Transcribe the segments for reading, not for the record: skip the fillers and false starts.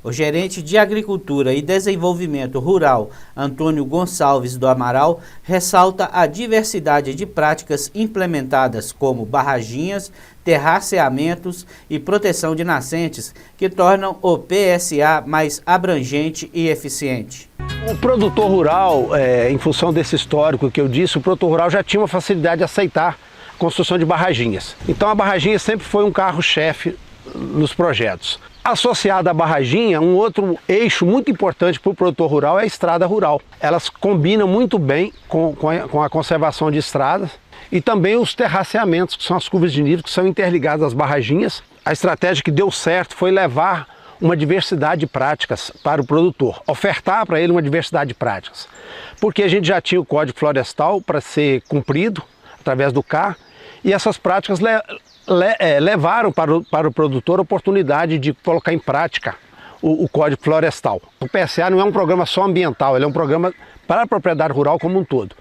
O gerente de Agricultura e Desenvolvimento Rural, Antônio Gonçalves do Amaral, ressalta a diversidade de práticas implementadas como barraginhas, terraceamentos e proteção de nascentes que tornam o PSA mais abrangente e eficiente. O produtor rural, em função desse histórico que eu disse, o produtor rural já tinha uma facilidade de aceitar a construção de barraginhas. Então a barraginha sempre foi um carro-chefe nos projetos. Associada à barraginha, um outro eixo muito importante para o produtor rural é a estrada rural. Elas combinam muito bem com a conservação de estradas e também os terraceamentos, que são as curvas de nível que são interligadas às barraginhas. A estratégia que deu certo foi levar uma diversidade de práticas para o produtor, ofertar para ele uma diversidade de práticas. Porque a gente já tinha o Código Florestal para ser cumprido através do CAR e essas práticas levaram para o produtor a oportunidade de colocar em prática o Código Florestal. O PSA não é um programa só ambiental, ele é um programa para a propriedade rural como um todo.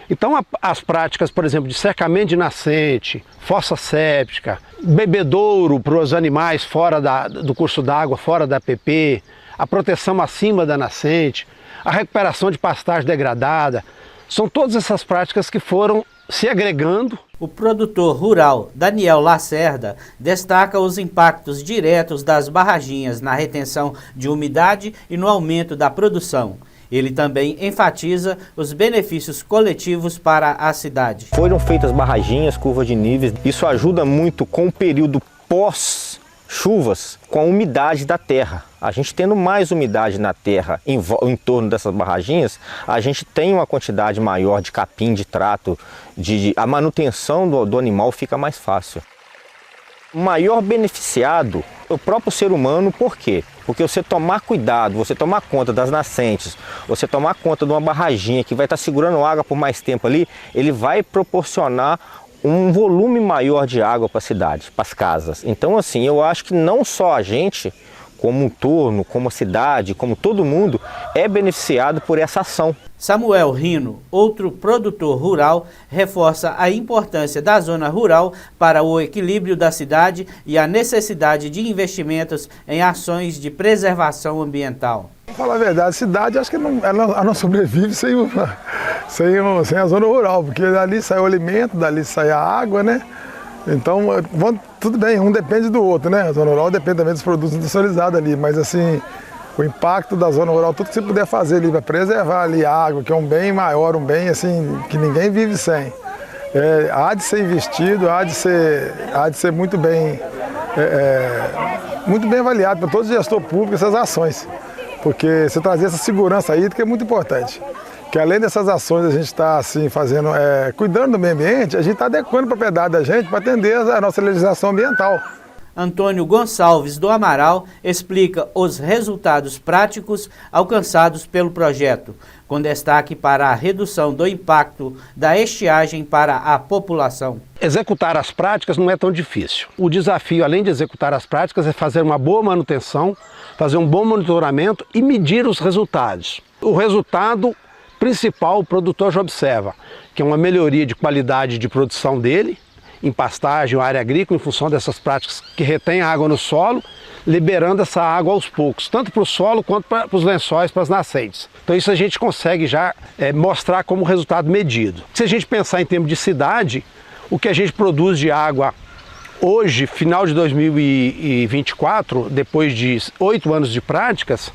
Então as práticas, por exemplo, de cercamento de nascente, fossa séptica, bebedouro para os animais fora do curso d'água, fora da APP, a proteção acima da nascente, a recuperação de pastagem degradada, são todas essas práticas que foram se agregando. O produtor rural Daniel Lacerda destaca os impactos diretos das barraginhas na retenção de umidade e no aumento da produção. Ele também enfatiza os benefícios coletivos para a cidade. Foram feitas barraginhas, curvas de níveis. Isso ajuda muito com o período pós-chuvas, com a umidade da terra. A gente tendo mais umidade na terra em torno dessas barraginhas, a gente tem uma quantidade maior de capim, de trato, a manutenção do animal fica mais fácil. O maior beneficiado é o próprio ser humano, por quê? Porque você tomar cuidado, você tomar conta das nascentes, você tomar conta de uma barraginha que vai estar segurando água por mais tempo ali, ele vai proporcionar um volume maior de água para a cidade, para as casas. Então, assim, eu acho que não só a gente, como um entorno, como a cidade, como todo mundo, é beneficiado por essa ação. Samuel Rino, outro produtor rural, reforça a importância da zona rural para o equilíbrio da cidade e a necessidade de investimentos em ações de preservação ambiental. Para falar a verdade, a cidade acho que ela não sobrevive sem a zona rural, porque dali sai o alimento, dali sai a água, né? Então, tudo bem, um depende do outro, né? A zona rural depende também dos produtos industrializados ali, mas assim, o impacto da zona rural, tudo que você puder fazer ali para preservar ali a água, que é um bem maior, um bem assim, que ninguém vive sem. Há de ser investido, há de ser muito bem avaliado por todo gestor público essas ações, porque você trazer essa segurança aí que é muito importante. Que além dessas ações a gente está assim, fazendo, cuidando do meio ambiente, a gente está adequando a propriedade da gente para atender a nossa legislação ambiental. Antônio Gonçalves do Amaral explica os resultados práticos alcançados pelo projeto, com destaque para a redução do impacto da estiagem para a população. Executar as práticas não é tão difícil. O desafio, além de executar as práticas, é fazer uma boa manutenção, fazer um bom monitoramento e medir os resultados. O resultado principal, o produtor já observa, que é uma melhoria de qualidade de produção dele, em pastagem ou área agrícola, em função dessas práticas que retém água no solo, liberando essa água aos poucos, tanto para o solo quanto para os lençóis, para as nascentes. Então isso a gente consegue já mostrar como resultado medido. Se a gente pensar em termos de cidade, o que a gente produz de água hoje, final de 2024, depois de 8 anos de práticas,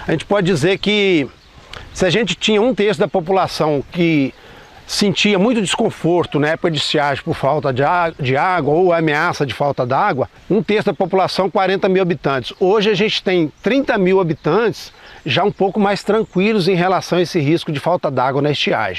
a gente pode dizer que se a gente tinha 1/3 da população que sentia muito desconforto na época de estiagem por falta de água ou ameaça de falta d'água, 1/3 da população, 40 mil habitantes. Hoje a gente tem 30 mil habitantes já um pouco mais tranquilos em relação a esse risco de falta d'água na estiagem.